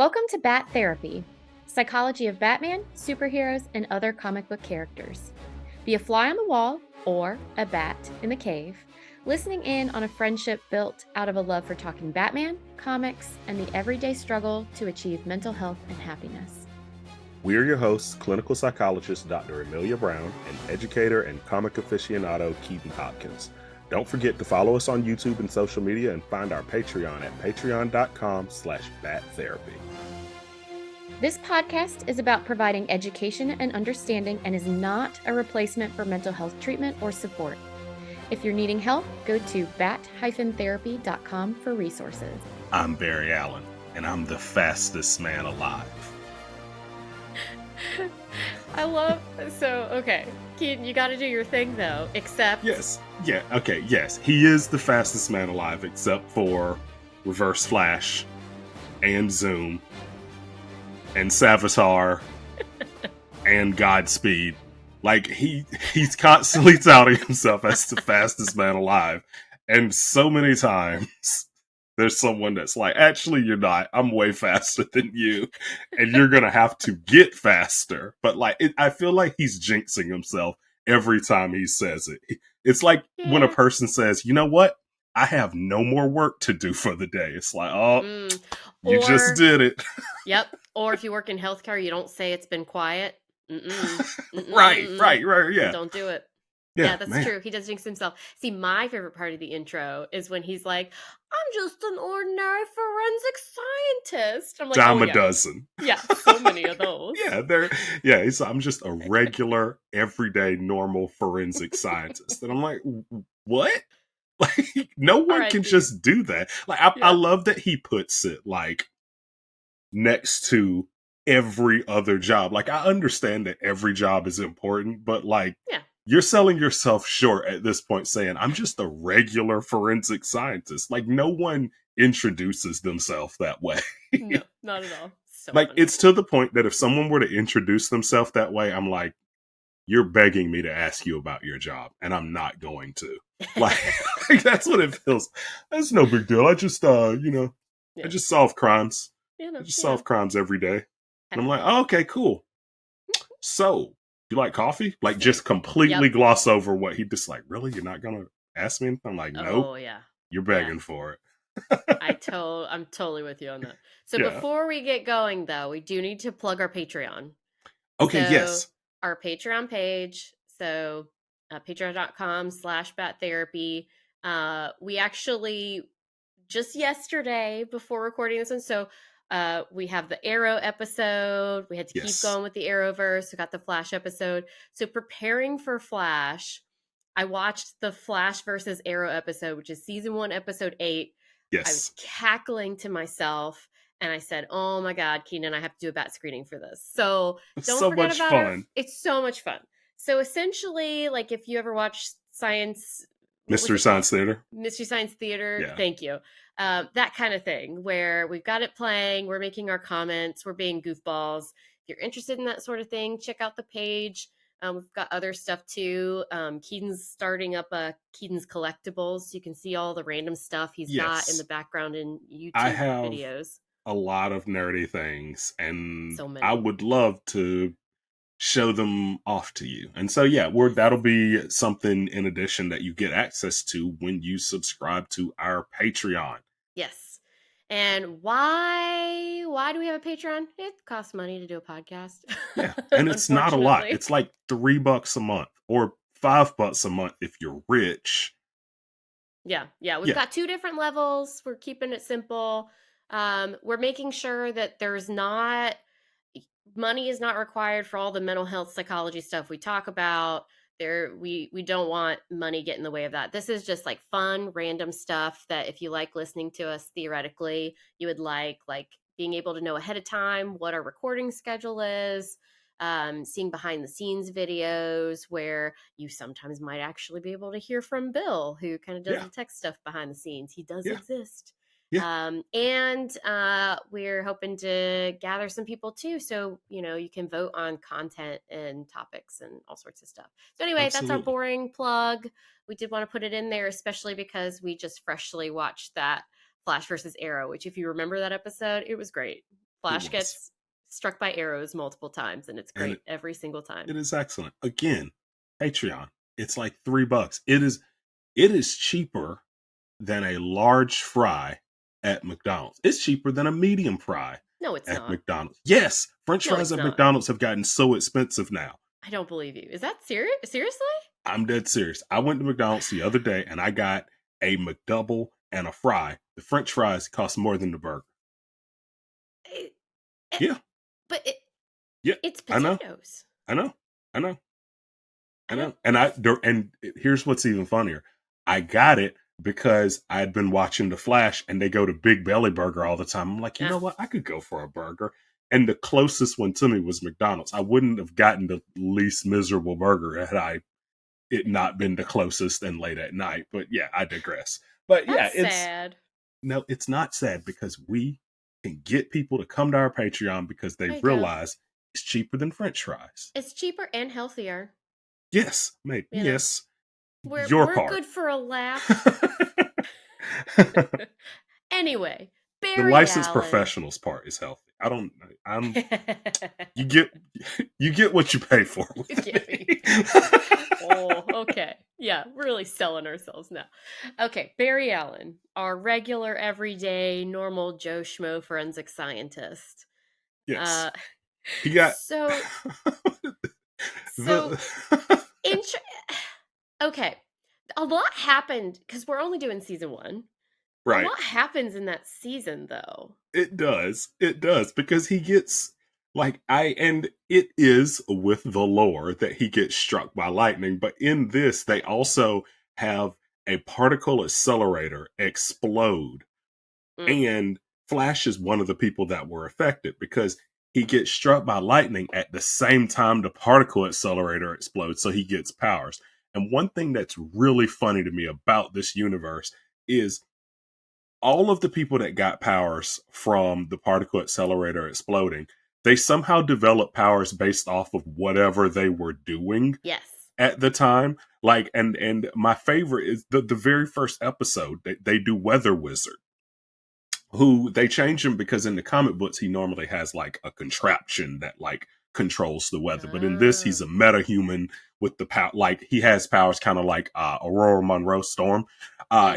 Welcome to Bat Therapy, psychology of Batman, superheroes, and other comic book characters. Be a fly on the wall or a bat in the cave, listening in on a friendship built out of a love for talking Batman, comics, and the everyday struggle to achieve mental health and happiness. We are your hosts, clinical psychologist Dr. Amelia Brown and educator and comic aficionado Keaton Hopkins. Don't forget to follow us on YouTube and social media and find our Patreon at patreon.com/battherapy. This podcast is about providing education and understanding and is not a replacement for mental health treatment or support. If you're needing help, go to bat-therapy.com for resources. I'm Barry Allen, and I'm the fastest man alive. Okay, Keaton, you gotta do your thing though, except... Yes, he is the fastest man alive, except for Reverse Flash, and Zoom, and Savitar, and Godspeed. Like, he's constantly touting himself as the fastest man alive, and so many times... there's someone that's like, actually, you're not. I'm way faster than you. And you're going to have to get faster. But I feel like he's jinxing himself every time he says it. It's like when a person says, you know what? I have no more work to do for the day. It's like, you just did it. Yep. Or if you work in healthcare, you don't say it's been quiet. Right. Yeah. Don't do it. Yeah, that's true. He does jinx himself. See, my favorite part of the intro is when he's like, I'm just an ordinary forensic scientist. I'm like, Dime a dozen. Yeah, so many of those. I'm just a regular, everyday, normal forensic scientist. And I'm like, what? Like, no one can just do that. Like, I love that he puts it, like, next to every other job. Like, I understand that every job is important, but, like, you're selling yourself short at this point saying, I'm just a regular forensic scientist. Like, no one introduces themselves that way. No, not at all. So like, funny. It's to the point that if someone were to introduce themselves that way, I'm like, you're begging me to ask you about your job, and I'm not going to. Like, that's what it feels. That's no big deal. I just, I just solve crimes. I just solve crimes every day. And I'm like, oh, okay, cool. So, you like coffee? Like, just completely gloss over what he just like, really? You're not going to ask me anything? I'm like, nope. Oh, yeah. You're begging for it. I'm totally with you on that. So before we get going, though, we do need to plug our Patreon. Okay, yes. Our Patreon page. So patreon.com/battherapy. We actually, just yesterday before recording this one, so we have the Arrow episode. We had to keep going with the Arrowverse. We got the Flash episode. So preparing for Flash, I watched the Flash versus Arrow episode, which is season 1, episode 8. Yes. I was cackling to myself, and I said, "Oh my God, Keenan, I have to do a bat screening for this." So don't forget about it. It's so much fun. So essentially, like, if you ever watch Mystery Science Theater. Yeah. Thank you. That kind of thing where we've got it playing, we're making our comments, we're being goofballs. If you're interested in that sort of thing, check out the page. We've got other stuff too. Keaton's starting up Keaton's Collectibles. So you can see all the random stuff he's got in the background in YouTube videos. A lot of nerdy things, and I would love to show them off to you. And so, that'll be something in addition that you get access to when you subscribe to our Patreon. Yes. And why do we have a Patreon? It costs money to do a podcast. Yeah. And it's not a lot. It's like $3 a month or $5 a month if you're rich. Yeah. We've got 2 different levels. We're keeping it simple. We're making sure that money is not required for all the mental health psychology stuff we talk about. We don't want money get in the way of that. This is just like fun, random stuff that if you like listening to us theoretically, you would like being able to know ahead of time what our recording schedule is, seeing behind the scenes videos where you sometimes might actually be able to hear from Bill, who kind of does the tech stuff behind the scenes. He does exist. Yeah. And we're hoping to gather some people too. So, you can vote on content and topics and all sorts of stuff. So anyway, That's our boring plug. We did want to put it in there, especially because we just freshly watched that Flash versus Arrow, which if you remember that episode, it was great. It Flash was. gets struck by arrows multiple times, and it's And great every single time. it is excellent. Again, Patreon. It's like $3. It is cheaper than a large fry at McDonald's. It's cheaper than a medium fry No, it's at not. McDonald's. Yes, French No, fries it's at not. McDonald's have gotten so expensive now. I don't believe you. Is that serious? Seriously? I'm dead serious. I went to McDonald's the other day and I got a McDouble and a fry. The French fries cost more than the burger. It- it- Yeah, but yeah, it's I know, potatoes. I know, I know, I I don't. know. And here's what's even funnier. I got it because I had been watching The Flash and they go to Big Belly Burger all the time. I'm like, you Yeah. know what? I could go for a burger. And the closest one to me was McDonald's. I wouldn't have gotten the least miserable burger had it not been the closest and late at night. But yeah, I digress. But yeah, That's sad. it's not sad because we can get people to come to our Patreon because they There you go. realize it's cheaper than French fries. It's cheaper and healthier. Yes, mate. You know, Yes. We're Your we're part. good for a laugh. The Anyway, Barry licensed Allen. professionals part is healthy. You get what you pay for. You get me. Oh, okay. Yeah, really selling ourselves now. Okay, Barry Allen, our regular, everyday, normal Joe Schmo forensic scientist. Yes. He got So the okay, a lot happened because we're only doing season 1. right. A lot happens in that season, though. It does because he gets and it is with the lore that he gets struck by lightning, but in this they also have a particle accelerator explode, and Flash is one of the people that were affected because he gets struck by lightning at the same time the particle accelerator explodes, so he gets powers. And one thing that's really funny to me about this universe is all of the people that got powers from the particle accelerator exploding, they somehow developed powers based off of whatever they were doing Yes. at the time. And my favorite is the very first episode. They do Weather Wizard, who they change him because in the comic books he normally has like a contraption that like controls the weather, but in this he's a metahuman with the power. Like he has powers kind of like Aurora Monroe Storm.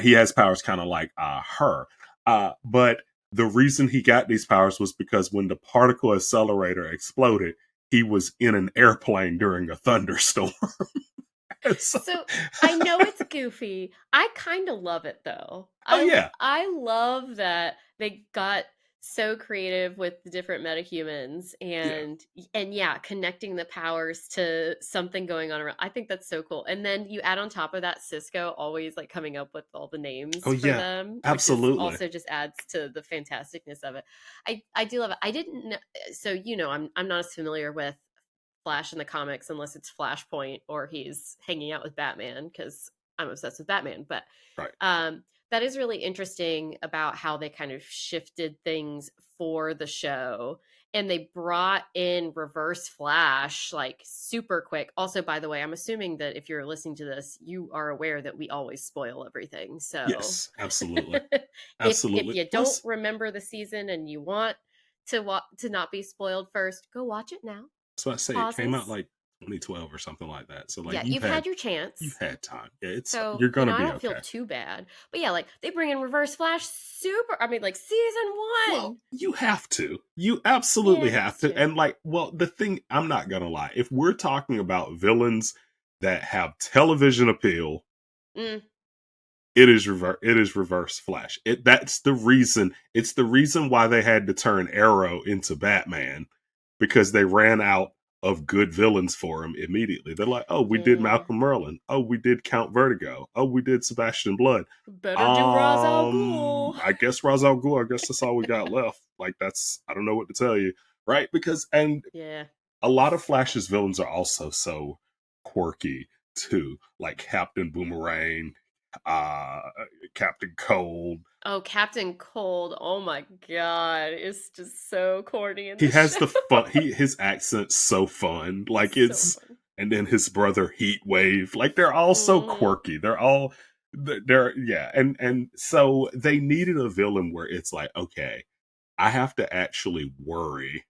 He has powers kind of like her. But the reason he got these powers was because when the particle accelerator exploded, he was in an airplane during a thunderstorm. So I know it's goofy. I kind of love it though. Yeah. I love that they got so creative with the different metahumans and yeah, connecting the powers to something going on around. I think that's so cool. And then you add on top of that Cisco always like coming up with all the names for them. Absolutely. Which also just adds to the fantasticness of it. I do love it. I didn't know, so I'm not as familiar with Flash in the comics unless it's Flashpoint or he's hanging out with Batman because I'm obsessed with Batman. But that is really interesting about how they kind of shifted things for the show. And they brought in Reverse Flash like super quick. Also, by the way, I'm assuming that if you're listening to this, you are aware that we always spoil everything. So yes, absolutely. If you don't remember the season and you want to not be spoiled first, go watch it now. So I say it came out like 2012 or something like that. So like you've had your chance. You've had time. Yeah, You're gonna be I don't feel too bad. But yeah, like they bring in Reverse Flash like season 1. Well, you have to. You absolutely have to. And like, well, the thing, I'm not gonna lie. If we're talking about villains that have television appeal, it is Reverse Flash. That's the reason. It's the reason why they had to turn Arrow into Batman, because they ran out of good villains for him immediately. They're like, oh, we did Malcolm Merlin. Oh, we did Count Vertigo. Oh, we did Sebastian Blood. Better do Ra's al Ghul. I guess Ra's al Ghul. I guess that's all we got left. Like I don't know what to tell you, right? Because a lot of Flash's villains are also so quirky too, like Captain Boomerang, Captain Cold. Oh, Captain Cold! Oh my god, it's just so corny. He has the fun. His accent's so fun. Like it's, fun. And then his brother Heatwave. Like they're all so quirky. And so they needed a villain where it's like, okay, I have to actually worry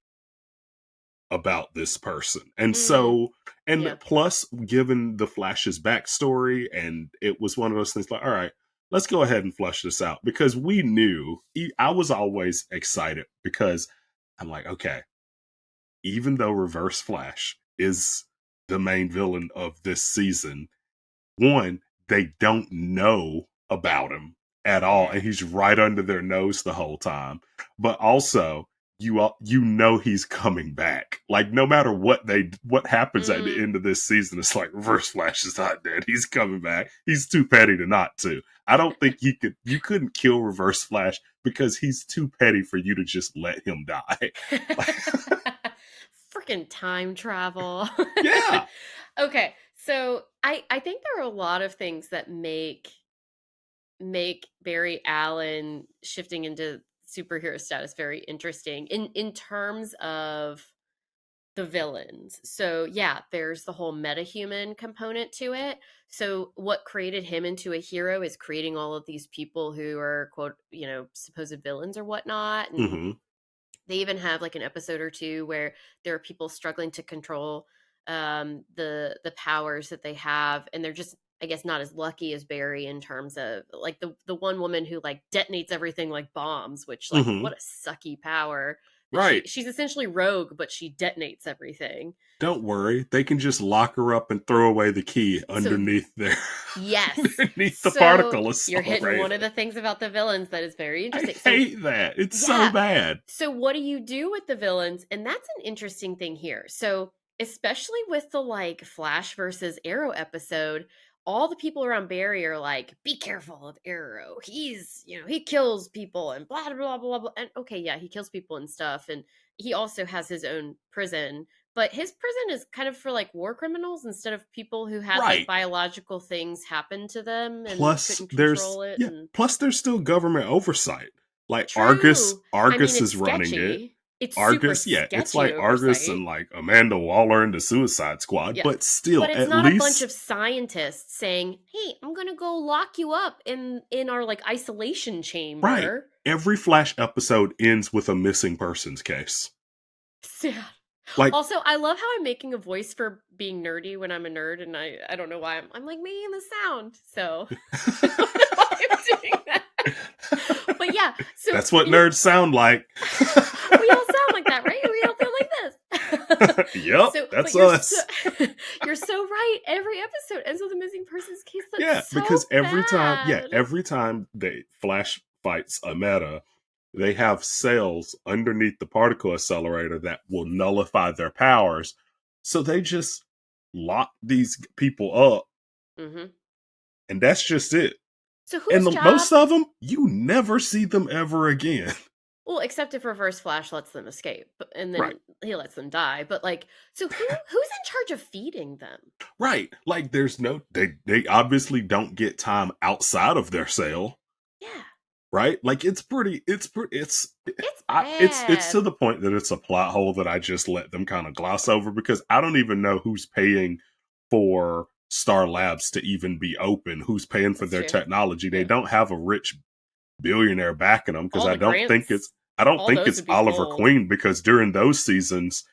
about this person. And Mm, so, and yeah. plus, given the Flash's backstory, and it was one of those things like, all right, let's go ahead and flush this out because we knew. I was always excited because I'm like, okay, even though Reverse Flash is the main villain of this season, one, they don't know Yeah. about him at all, Yeah. and he's right under their nose the whole time. But also, you know he's coming back. Like no matter what happens at the Mm. end of this season, it's like Reverse Flash is not dead. He's coming back. He's too petty to not to. I don't think you couldn't kill Reverse Flash because he's too petty for you to just let him die. Freaking time travel. Yeah. Okay, so I think there are a lot of things that make Barry Allen shifting into superhero status very interesting in terms of the villains. So yeah, there's the whole metahuman component to it. So what created him into a hero is creating all of these people who are quote, supposed villains or whatnot. And Hmm. they even have like an episode or two where there are people struggling to control the powers that they have, and they're just, I guess, not as lucky as Barry in terms of like the one woman who like detonates everything like bombs, which like Hmm. what a sucky power that Right. she's essentially rogue, but she detonates everything. Don't worry, they can just lock her up and throw away the key So underneath their yes, underneath the so particle you're hitting one accelerator. of the things about the villains that is very I interesting. So hate that. It's so yeah. bad. So what do you do with the villains? And that's an interesting thing here. So especially with the like Flash versus Arrow episode, all the people around Barry are like, be careful of Arrow. He's, he kills people and blah blah blah blah blah. And okay, yeah, he kills people and stuff. And he also has his own prison. But his prison is kind of for like war criminals instead of people who had like Right. biological things happen to them and Plus couldn't there's control it. yeah, And plus there's still government oversight. Like Argus true. I mean, Argus it's is running it. sketchy. It's super Argus, yeah, it's sketchy like Argus oversight. and like Amanda Waller and the Suicide Squad, Yeah. but still But it's at not a bunch least of scientists saying, "Hey, I'm going to go lock you up in our like isolation right. chamber." Every Flash episode ends with a missing persons case. Sad. Like Also, I love how I'm making a voice for being nerdy when I'm a nerd, and I don't know why I'm like making the sound. So I don't know why I'm doing that. But yeah, so that's what nerds sound like. we all sound like that, right? We all feel like this. Yep, So, but that's you're so us. you're so right. Every episode ends with a missing persons case. Yeah, That's so because bad. every time they Flash fights a meta, they have cells underneath the particle accelerator that will nullify their powers. So they just lock these people up, Hmm. and that's just it. So And whose job? most of them, you never see them ever again. Well, except if Reverse Flash lets them escape, and Right, then he lets them die. But like, so who's in charge of feeding them? right. Like there's no they obviously don't get time outside of their cell. Yeah, Right? Like it's it's to bad. the point that it's a plot hole that I just let them kind of gloss over because I don't even know who's paying for Star Labs to even be open, who's paying for That's their true. technology. They Yeah, don't have a rich billionaire backing them because all the grants, I don't all think those it's would be Oliver pulled. Queen because during those seasons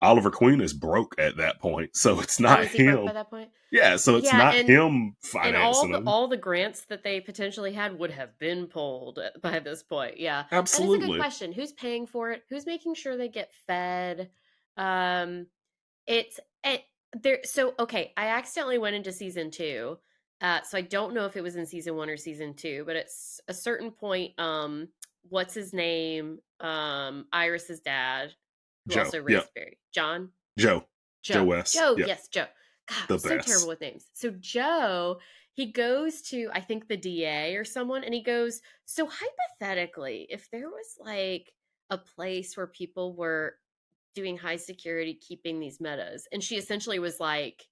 Oliver Queen is broke at that point. So it's Oh, not is he broke by him. that point? Yeah, so it's Yeah, not him and financing them. all the grants that they potentially had would have been pulled by this point. Yeah, that is a good Absolutely. question. Who's paying for it? Who's making sure they get fed? Um, it's it, there. So okay, I accidentally went into season two. So I don't know if it was in season one or season two, but it's a certain point. What's his name? Iris's dad, who Joe. also Yep. raised Barry. John. Joe. Joe Joe. West. Joe, Yep. yes, Joe. God, The I'm so terrible best. with names. So Joe, he goes to I think the DA or someone, and he goes, so hypothetically, if there was like a place where people were doing high security keeping these metas, and she essentially was like,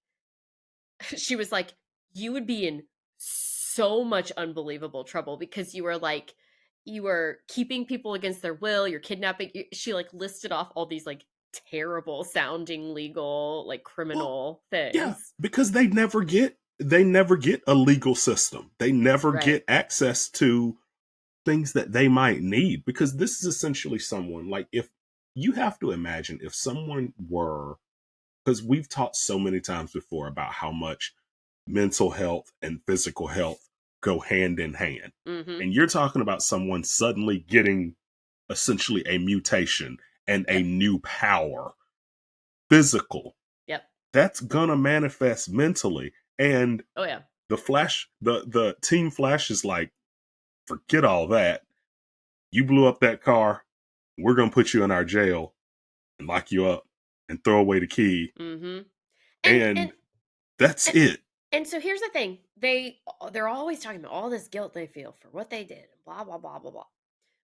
she was like, you would be in so much unbelievable trouble because you were keeping people against their will, you're kidnapping. She like listed off all these like terrible sounding legal, like Well, criminal yeah, things. because they never get a legal system. They never Right. get access to things that they might need, because this is essentially someone, like, if you have to imagine if someone were, because we've talked so many times before about how much mental health and physical health go hand in hand. Mm-hmm. And you're talking about someone suddenly getting essentially a mutation and a Yep. new power, physical. Yep. That's gonna manifest mentally. And Oh yeah. the Flash, the Team Flash is like, forget all that. You blew up that car. We're gonna put you in our jail and lock you up and throw away the key. Mm-hmm. And And and that's and it. and so here's the thing. They're always talking about all this guilt they feel for what they did and blah blah blah blah blah.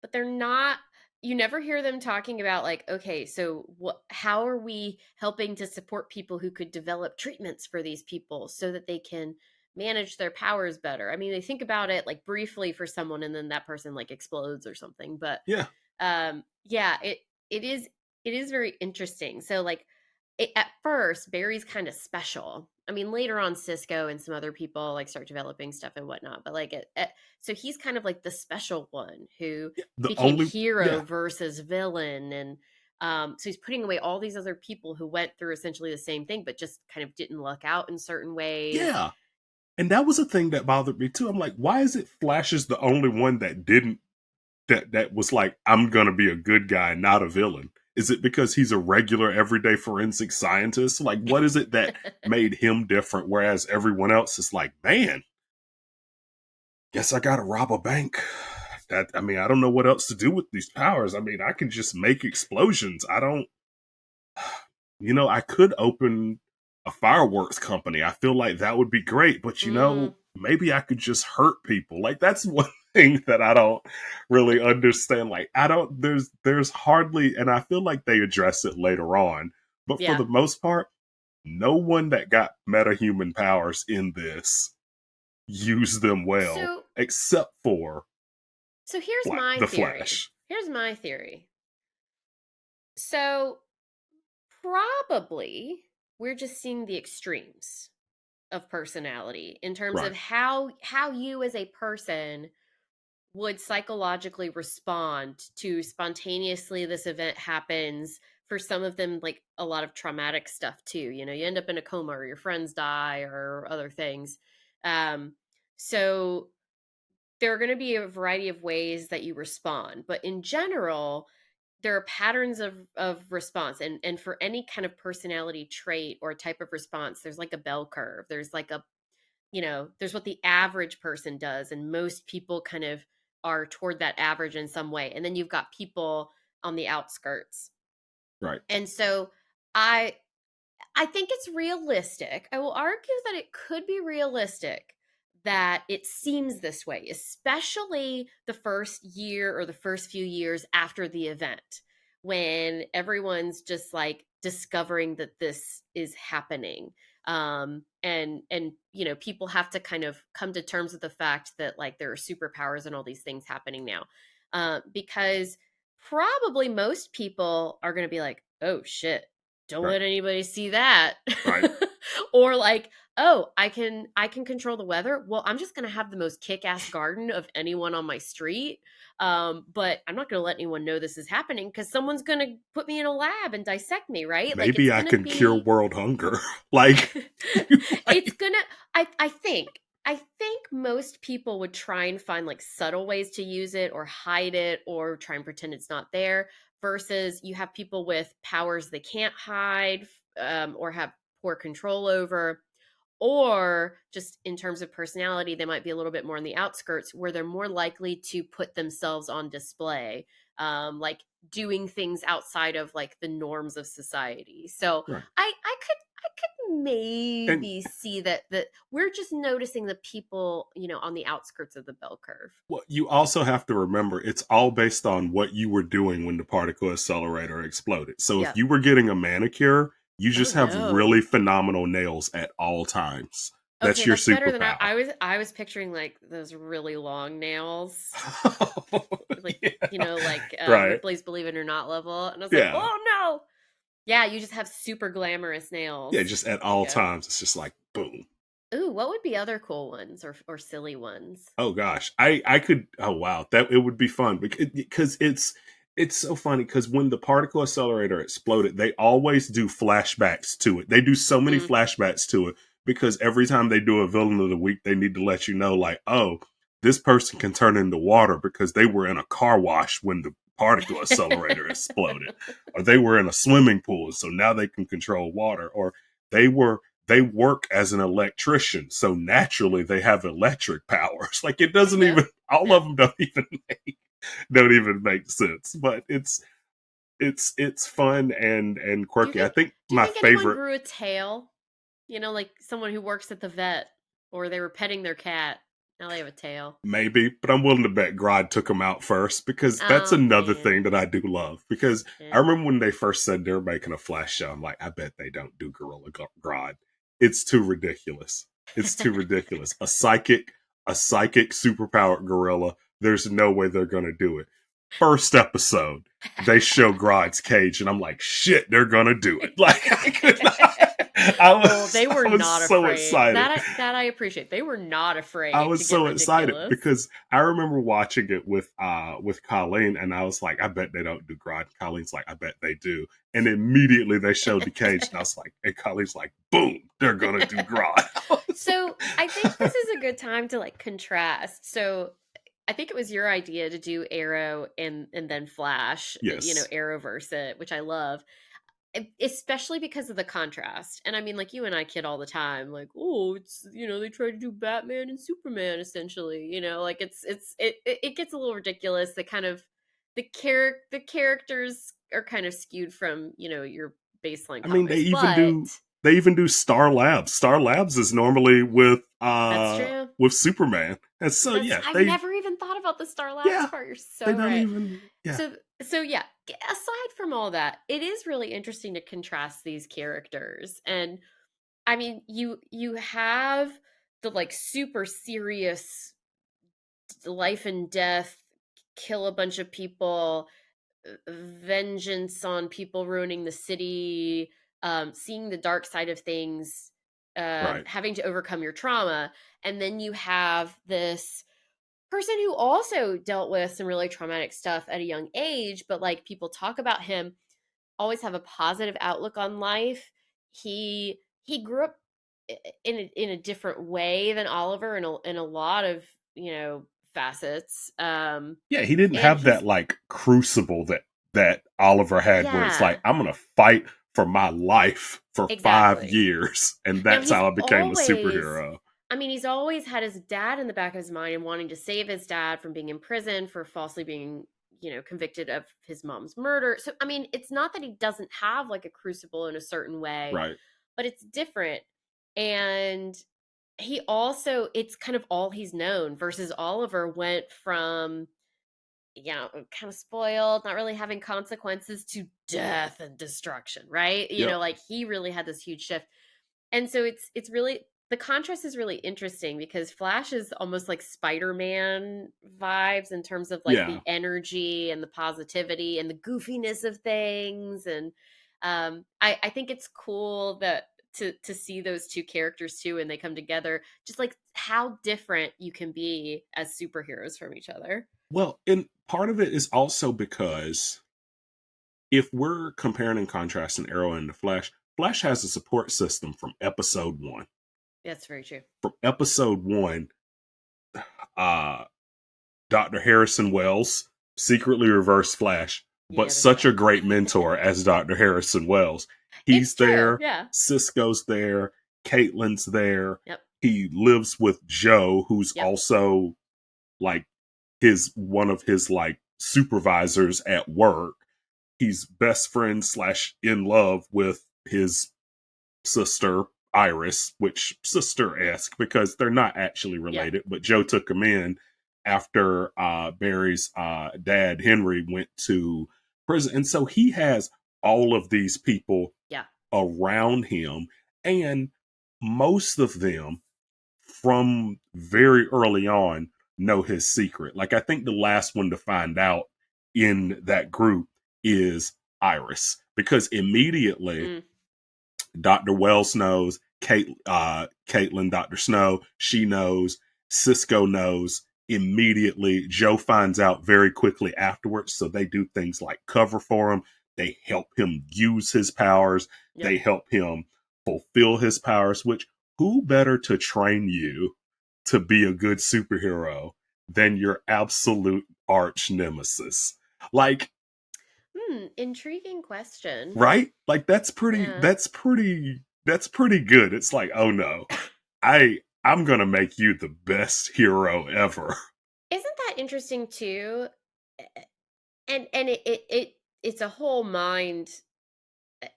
But they're not, you never hear them talking about, like, okay, so how are we helping to support people who could develop treatments for these people so that they can manage their powers better. I mean, they think about it like briefly for someone and then that person like explodes or something. But Yeah. yeah, it is very interesting. So like at first, Barry's kind of special. I mean, later on, Cisco and some other people like start developing stuff and whatnot. But like, so he's kind of like the special one who The became only hero yeah. versus villain, and so he's putting away all these other people who went through essentially the same thing, but just kind of didn't luck out in certain ways. Yeah. And that was a thing that bothered me too. I'm like, why is it Flash is the only one that didn't that was like, I'm gonna be a good guy, not a villain? Is it because he's a regular everyday forensic scientist? Like, what is it that made him different, whereas everyone else is like, man, guess I gotta rob a bank. I mean, I don't know what else to do with these powers. I mean, I can just make explosions. I don't, I could open a fireworks company. I feel like that would be great, but maybe I could just hurt people. Like, that's one thing that I don't really understand. Like, there's hardly, and I feel like they address it later on, but for Yeah. the most part, no one that got metahuman powers in this used them well, except for So here's my the theory. Flash. Here's my theory. So probably we're just seeing the extremes of personality in terms of Right. how you as a person would psychologically respond to spontaneously this event happens. For some of them, like a lot of traumatic stuff too. You end up in a coma or your friends die or other things. So there are going to be a variety of ways that you respond, but in general, there are patterns of response, and for any kind of personality trait or type of response, there's like a bell curve. There's like there's what the average person does, and most people kind of are toward that average in some way, and then you've got people on the outskirts. Right. And so I think it's realistic. I will argue that it could be realistic that it seems this way, especially the first year or the first few years after the event, when everyone's just like discovering that this is happening. And people have to kind of come to terms with the fact that like there are superpowers and all these things happening now. Because probably most people are going to be like, oh shit, don't Right. let anybody see that. Right. Or like, oh, I can control the weather. Well, I'm just gonna have the most kick-ass garden of anyone on my street. But I'm not gonna let anyone know this is happening because someone's gonna put me in a lab and dissect me, right? Maybe I can cure world hunger. Like, it's gonna I think most people would try and find like subtle ways to use it or hide it or try and pretend it's not there, versus you have people with powers they can't hide, or have poor control over, or just in terms of personality, they might be a little bit more on the outskirts where they're more likely to put themselves on display, like doing things outside of like the norms of society. So right. I could maybe see that we're just noticing the people, on the outskirts of the bell curve. Well, you also have to remember it's all based on what you were doing when the particle accelerator exploded. So Yeah. if you were getting a manicure, you just have no. really phenomenal nails at all times. That's your Better than superpower. I was picturing like those really long nails. Like, Yeah. like Right. Ripley's Believe It or Not level. And I was Yeah. like, oh no. Yeah, you just have super glamorous nails. Yeah, just at all times. It's just like, boom. Ooh, what would be other cool ones or silly ones? Oh gosh, I could. Oh wow, that it would be fun because it's so funny because when the particle accelerator exploded, they always do flashbacks to it. They do so many Mm. flashbacks to it because every time they do a villain of the week, they need to let you know, like, oh, this person can turn into water because they were in a car wash when the particle accelerator exploded, or they were in a swimming pool, so now they can control water, or they were they work as an electrician, so naturally they have electric powers. Like it doesn't Yeah. even all Yeah. of them don't even make sense. But it's fun and Do you quirky. I think think do you my think anyone favorite grew a tail? You know, like someone who works at the vet or they were petting their cat. Now they have a tail. maybe, but I'm willing to bet Grodd took them out first because that's Oh, another yeah. thing that I do love. Because I Yeah. remember when they first said they're making a Flash show, I'm like, I bet they don't do Gorilla Grodd. It's too ridiculous. It's too ridiculous. A psychic superpowered gorilla. There's no way they're gonna do it. First episode, they show Grodd's cage, and I'm like, shit, they're gonna do it. Like I could not. Oh, they were I was not so afraid. excited. That I appreciate. They were not I afraid to was get so excited ridiculous. because I remember watching it with Colleen, and I was like, I bet they don't do Grodd. Colleen's like, I bet they do. And immediately they showed the cage, and I was like, and Colleen's like, boom, they're gonna do Grodd. So I think this is a good time to like contrast. So I think it was your idea to do Arrow and then Flash, Yes. Arrowverse it, which I love. Especially because of the contrast. And I mean, like you and I kid all the time, like, oh, it's they try to do Batman and Superman essentially. Like it gets a little ridiculous. The kind of the characters are kind of skewed from your baseline I mean, comics, but they even do Star Labs. Star Labs is normally that's true. with Superman, and so That's yeah, I've never even thought about the Star Labs yeah part. You're they so don't right. even yeah. So yeah, aside from all that, it is really interesting to contrast these characters. And I mean, you have the like super serious life and death, kill a bunch of people, vengeance on people ruining the city, seeing the dark side of things, Right. having to overcome your trauma, and then you have this person who also dealt with some really traumatic stuff at a young age, but like people talk about him, always have a positive outlook on life. He grew up in a different way than Oliver in a lot of facets. Yeah, he didn't And have that he's like crucible that Oliver had where it's like, yeah, I'm gonna fight for my life for five exactly. years, and Now that's how I became a superhero. he's always had his dad in the back of his mind and wanting to save his dad from being in prison for falsely being, convicted of his mom's murder. So, I mean, it's not that he doesn't have like a crucible in a certain way, Right. but it's different. And he also, it's kind of all he's known versus Oliver went from, kind of spoiled, not really having consequences to death and destruction, right? Yep. Like he really had this huge shift. And so it's really the contrast is really interesting because Flash is almost like Spider-Man vibes in terms of like Yeah. the energy and the positivity and the goofiness of things. And I think it's cool that to see those two characters too and they come together, just like how different you can be as superheroes from each other. Well, and part of it is also because if we're comparing and contrasting Arrow and the Flash, Flash has a support system from episode one. That's very true. From episode one, uh Dr. Harrison Wells, secretly reverse Flash, but Yeah, that's such a right. great mentor as Dr. Harrison Wells. It's He's true. there, Yeah. Cisco's there, Caitlin's there. Yep. He lives with Joe, who's Yep. also like his one of his like supervisors at work. He's best friend slash in love with his sister Iris, which sister esque because they're not actually Yeah. related. But Joe took him in after Barry's dad Henry went to prison, and so he has all of these people Yeah. around him, and most of them from very early on know his secret. Like I think the last one to find out in that group is Iris because immediately Mm. Dr. Wells knows, Caitlin, Dr. Snow, she knows. Cisco knows immediately. Joe finds out very quickly afterwards. So they do things like cover for him. They help him use his powers. Yep. They help him fulfill his powers, which who better to train you to be a good superhero than your absolute arch nemesis? Like, Intriguing question. right? Like Yeah. that's pretty good. It's like, oh no, I'm gonna make you the best hero ever. Isn't that interesting too? And it's a whole mind.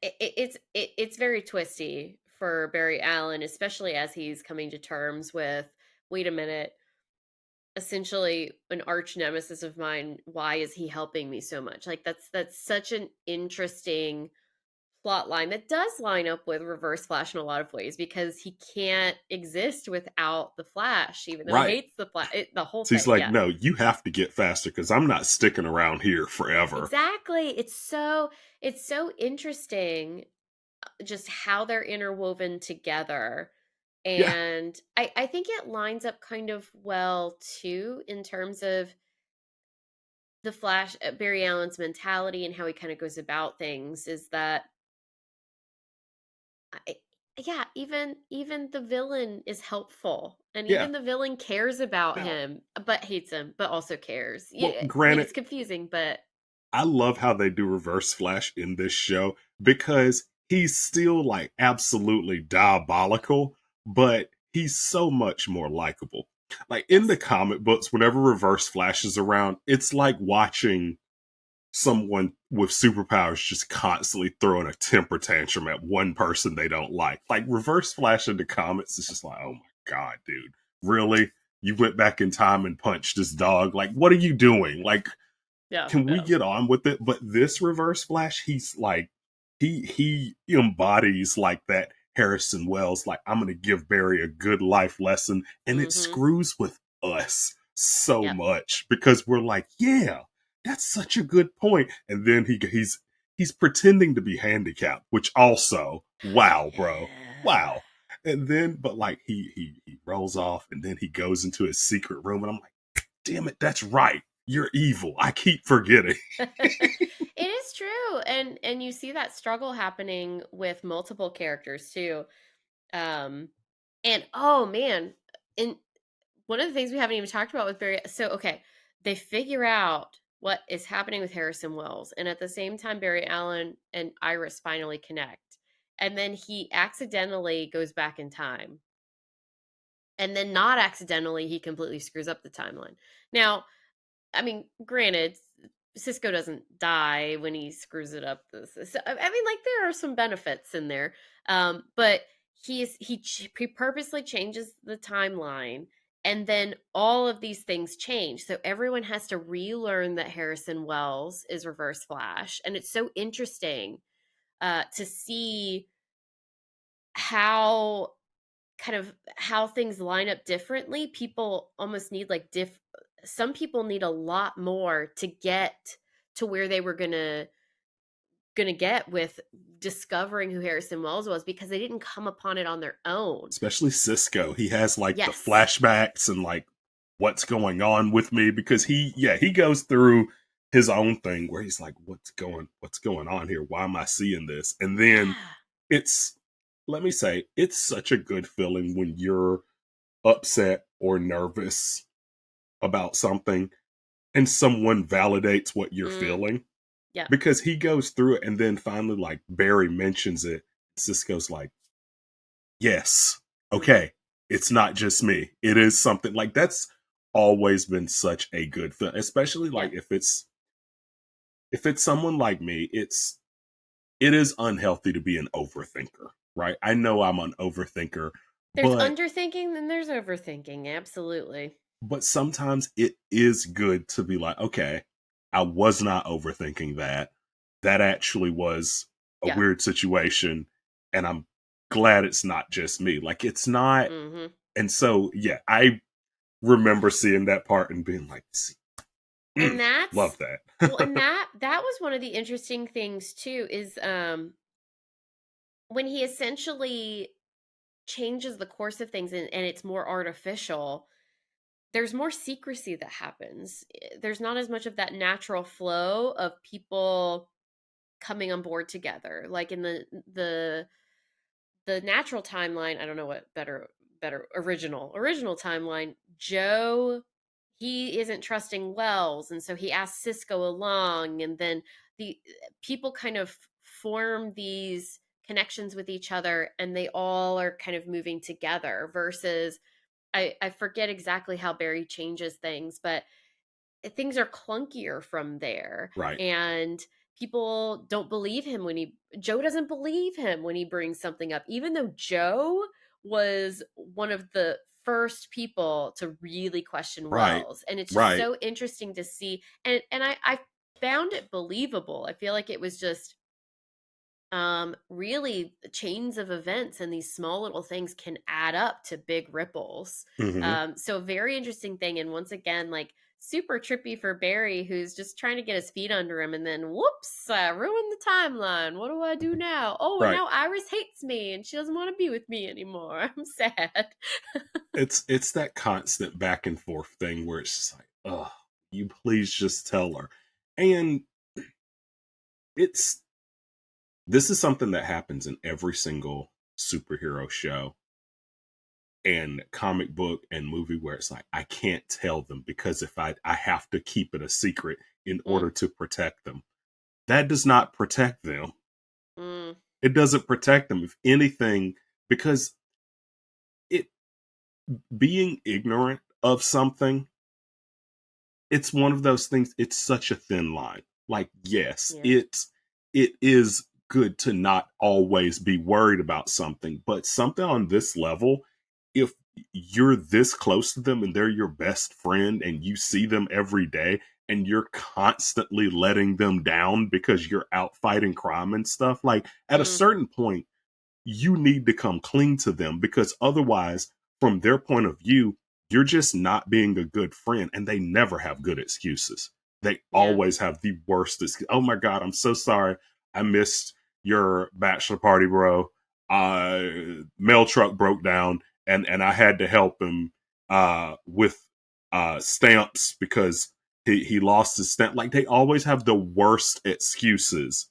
It's very twisty for Barry Allen, especially as he's coming to terms with, wait a minute, essentially an arch nemesis of mine. Why is he helping me so much? Like that's such an interesting plot line that does line up with Reverse Flash in a lot of ways, because he can't exist without the Flash, even though he Right. hates the Flash. The whole So thing, he's like, yeah, no, you have to get faster because I'm not sticking around here forever. exactly. It's so interesting, just how they're interwoven together. Yeah, And I think it lines up kind of well too in terms of the Flash, Barry Allen's mentality and how he kind of goes about things. Is that I, yeah, even the villain is helpful, and yeah. even the villain cares about Now, him, but hates him, but also cares. well, Yeah, I mean, granted, it's confusing, but I love how they do Reverse Flash in this show because he's still like absolutely diabolical, but he's so much more likable. Like in the yes, comic books, whenever Reverse Flash is around, it's like watching someone with superpowers just constantly throwing a temper tantrum at one person they don't like. Like Reverse Flash in the comics is just like, oh my god, dude, really? You went back in time and punched this dog? Like, what are you doing? Like, yeah, can we yeah. get on with it? But this Reverse Flash, he's like, he embodies like that Harrison Wells, like, I'm gonna give Barry a good life lesson, and it Mm-hmm. screws with us so Yep. much because we're like, yeah, that's such a good point. And then he's pretending to be handicapped, which also, wow, bro. Yeah. Wow. And then but like he rolls off and then he goes into his secret room and I'm like, damn it, that's right. You're evil. I keep forgetting. It is true, and you see that struggle happening with multiple characters too. Um, and oh man, and one of the things we haven't even talked about with Barry. So okay, they figure out what is happening with Harrison Wells, and at the same time, Barry Allen and Iris finally connect, and then he accidentally goes back in time, and then not accidentally, he completely screws up the timeline. Now, I mean, granted, Cisco doesn't die when he screws it up. So, I mean, like there are some benefits in there, but he purposely changes the timeline, and then all of these things change. So everyone has to relearn that Harrison Wells is Reverse Flash, and it's so interesting to see how how things line up differently. People almost need like some people need a lot more to get to where they were gonna get with discovering who Harrison Wells was, because they didn't come upon it on their own. Especially Cisco. He has like the Yes. flashbacks and like what's going on with me because he goes through his own thing where he's like, what's going on here? Why am I seeing this? And then Yeah. it's let me say, it's such a good feeling when you're upset or nervous about something and someone validates what you're Mm, feeling yeah. because he goes through it and then finally like Barry mentions it. Cisco's like, yes, Hmm. okay, it's not just me. It is something like that's always been such a good film, especially Yeah. like if it's someone like me, it is unhealthy to be an overthinker, right? I know I'm an overthinker, There's but underthinking, then there's overthinking. Absolutely. sometimes it is good to be like, okay, I was not overthinking that. That actually was a Yeah. weird situation, and I'm glad it's not just me. Like it's not, Hmm. and so yeah, I remember seeing that part and being like, And love that's well, that. and that was one of the interesting things too, is when he essentially changes the course of things and it's more artificial, there's more secrecy that happens. There's not as much of that natural flow of people coming on board together. Like in the natural timeline, I don't know what better original timeline, Joe, he isn't trusting Wells, and so he asks Cisco along, and then the people kind of form these connections with each other and they all are kind of moving together versus I forget exactly how Barry changes things, but things are clunkier from there. Right. And people don't believe him when Joe doesn't believe him when he brings something up, even though Joe was one of the first people to really question Right. Wells. And it's just Right. so interesting to see. And I found it believable. I feel like it was just really chains of events and these small little things can add up to big ripples. Hmm. So a very interesting thing, and once again, like super trippy for Barry, who's just trying to get his feet under him, and then whoops, I ruined the timeline. What do I do now? Oh, and Right. now Iris hates me and she doesn't want to be with me anymore. I'm sad. It's that constant back and forth thing where it's just like, oh, you please just tell her. And it's this is something that happens in every single superhero show and comic book and movie where it's like, I can't tell them because if I have to keep it a secret in Mm, order to protect them. That does not protect them. mm, It doesn't protect them, if anything, because it being ignorant of something, it's one of those things, it's such a thin line. Like, yes, yeah. it is good to not always be worried about something, but something on this level, if you're this close to them and they're your best friend and you see them every day and you're constantly letting them down because you're out fighting crime and stuff, like at a Mm, certain point you need to come clean to them because otherwise, from their point of view, you're just not being a good friend. And they never have good excuses. They yeah. always have the worst excuse. Oh my God, I'm so sorry. I missed your bachelor party, bro. Mail truck broke down and I had to help him with stamps because he lost his stamp. Like they always have the worst excuses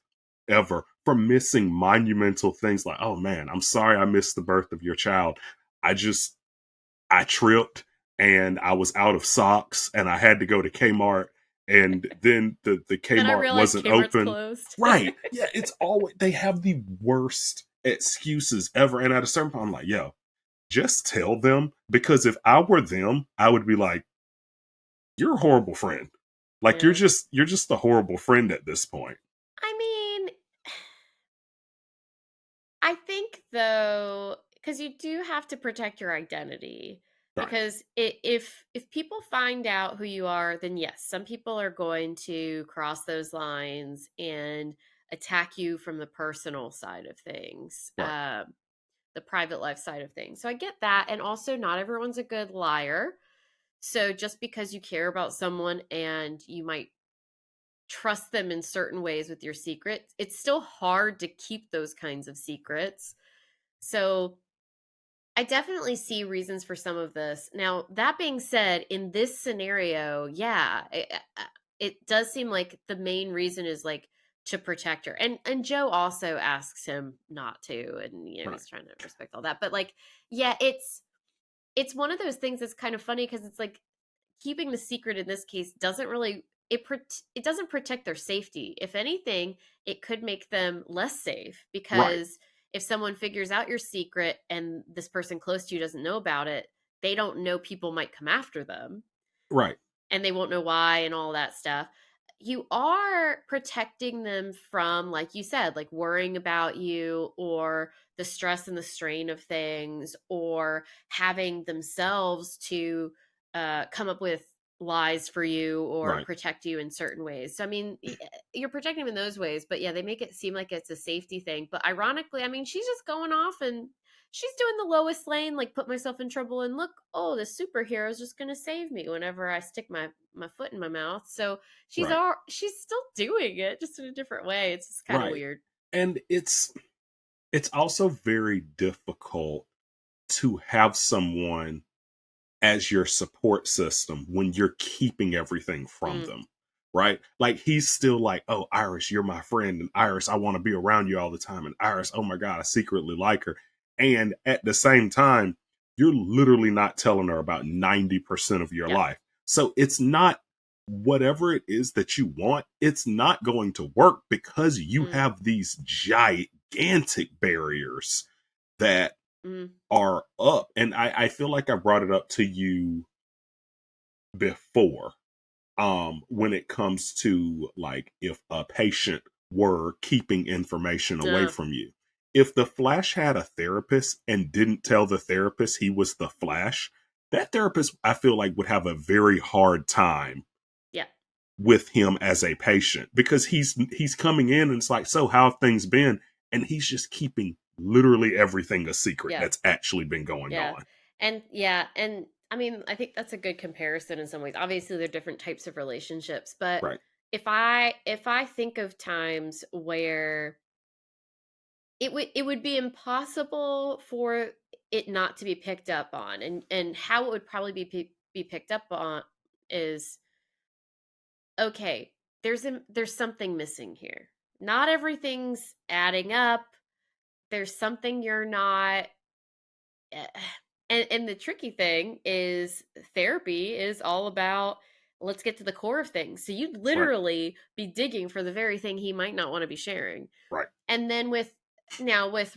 ever for missing monumental things like, oh man, I'm sorry I missed the birth of your child. I just, I tripped and I was out of socks and I had to go to Kmart and then the Then I Kmart realized wasn't Kmart's open. closed. Right. Yeah. It's always, they have the worst excuses ever. And at a certain point, I'm like, yo, just tell them because if I were them, I would be like, you're a horrible friend. Like Yeah. you're just a horrible friend at this point. I mean, I think though, because you do have to protect your identity. Right. Because if people find out who you are, then yes, some people are going to cross those lines and attack you from the personal side of things, Right. the private life side of things. So I get that, and also not everyone's a good liar. So just because you care about someone and you might trust them in certain ways with your secrets, it's still hard to keep those kinds of secrets. So I definitely see reasons for some of this. Now, that being said, in this scenario, yeah, it does seem like the main reason is like to protect her. And Joe also asks him not to, and Right. he's trying to respect all that. But like, yeah, it's one of those things that's kind of funny because it's like keeping the secret in this case doesn't really it doesn't protect their safety. If anything, it could make them less safe Right. because if someone figures out your secret and this person close to you doesn't know about it, they don't know people might come after them Right. and they won't know why and all that stuff. You are protecting them from, like you said, like worrying about you or the stress and the strain of things or having themselves to come up with lies for you or Right. protect you in certain ways. So, I mean, you're protecting them in those ways, but yeah, they make it seem like it's a safety thing. But ironically, I mean, she's just going off and she's doing the lowest lane, like put myself in trouble and look, oh, the superhero is just gonna save me whenever I stick my foot in my mouth. So Right. she's still doing it, just in a different way. It's just kind of Right. weird. And it's also very difficult to have someone as your support system when you're keeping everything from Mm, them, right? Like he's still like, oh, Iris, you're my friend, and Iris, I want to be around you all the time, and Iris, oh my God, I secretly like her. And at the same time, you're literally not telling her about 90% of your yep. life. So it's not whatever it is that you want, it's not going to work because you Mm, have these gigantic barriers that mm, are up. And I feel like I brought it up to you before, when it comes to like if a patient were keeping information away uh, from you. If the Flash had a therapist and didn't tell the therapist he was the Flash, that therapist I feel like would have a very hard time yeah. with him as a patient because he's coming in and it's like, so how have things been? And he's just keeping literally everything a secret Yeah. that's actually been going Yeah. on. And I mean, I think that's a good comparison in some ways. Obviously, they're different types of relationships, but Right. if I think of times where it would be impossible for it not to be picked up on, and how it would probably be picked up on is, okay, there's something missing here. Not everything's adding up. There's something you're not. eh, and the tricky thing is therapy is all about, let's get to the core of things. So you'd Right. literally be digging for the very thing he might not want to be sharing. Right. And then with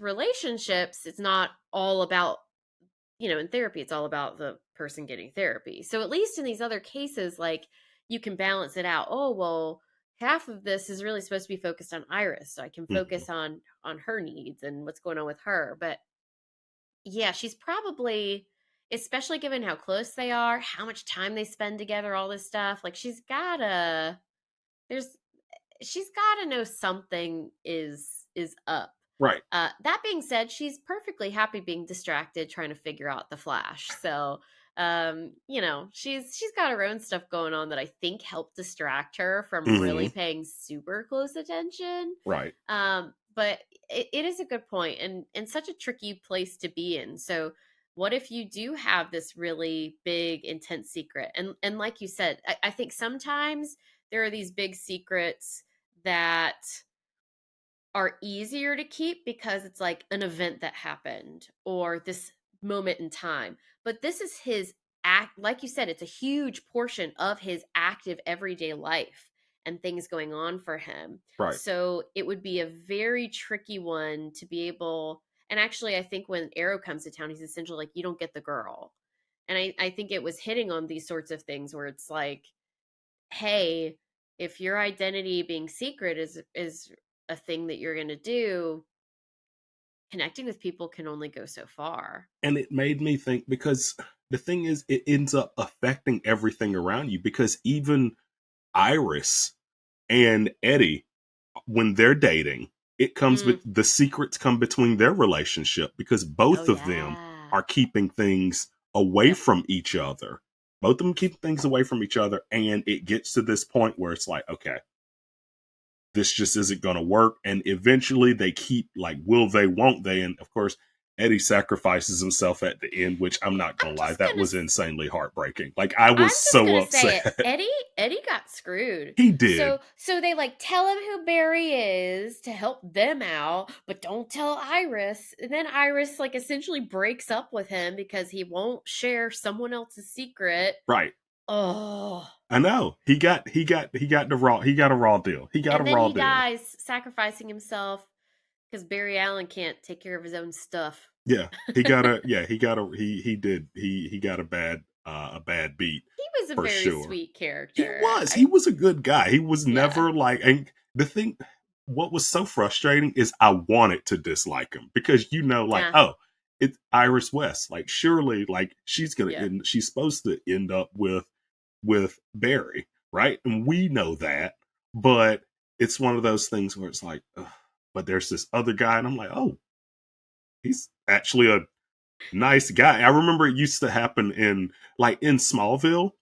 relationships, it's not all about, in therapy, it's all about the person getting therapy. So at least in these other cases, like, you can balance it out. Oh, well, half of this is really supposed to be focused on Iris, so I can Mhm. focus on her needs and what's going on with her. But yeah, she's probably, especially given how close they are, how much time they spend together, all this stuff, like, there's she's got to know something is up. Right. That being said, she's perfectly happy being distracted trying to figure out the Flash. So, she's got her own stuff going on that I think helped distract her from really Mhm. paying super close attention. Right. But it is a good point, and such a tricky place to be in. So, what if you do have this really big, intense secret? And like you said, I think sometimes there are these big secrets that are easier to keep because it's like an event that happened or this moment in time. But this is his act, like you said, it's a huge portion of his active everyday life and things going on for him. Right. So it would be a very tricky one to be able. And actually, I think when Arrow comes to town, he's essentially like, you don't get the girl. And I think it was hitting on these sorts of things where it's like, hey, if your identity being secret is a thing that you're going to do, connecting with people can only go so far. And it made me think because the thing is, it ends up affecting everything around you because even Iris and Eddie, when they're dating, it comes with Mm. the secrets come between their relationship because Oh both of them yeah. are keeping things away Yep. from each other. Both of them keep things away from each other. And it gets to this point where it's like, okay, this just isn't going to work. And eventually they keep like, will they, won't they? And of course, Eddie sacrifices himself at the end, which I'm not I'm going to lie, just that gonna was insanely heartbreaking. Like, I I'm was just so gonna say it. upset. Eddie got screwed. He did. So they like tell him who Barry is to help them out, but don't tell Iris. And then Iris like essentially breaks up with him because he won't share someone else's secret. Right. Oh. I know. He got a raw deal. He got a And then raw he deal. dies sacrificing himself because Barry Allen can't take care of his own stuff. Yeah. He got a yeah, he got a he did. He got a bad beat He was a for very sure. sweet He character. was. He was a good guy. He was Yeah. never like, and the thing, what was so frustrating is I wanted to dislike him because like, Yeah. oh, it's Iris West. Like, surely, like Yeah. she's supposed to end up with Barry, right? And we know that, but it's one of those things where it's like, ugh, but there's this other guy, and I'm like, oh, he's actually a nice guy. I remember it used to happen in Smallville.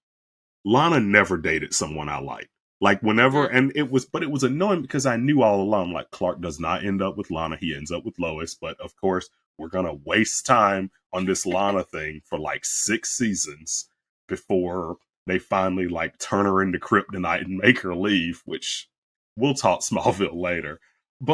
Lana never dated someone I liked. Like whenever, Yeah. and it was annoying because I knew all along, like Clark does not end up with Lana. He ends up with Lois. But of course, we're gonna waste time on this Lana thing for like 6 seasons before they finally like turn her into kryptonite and make her leave, which we'll talk Smallville later.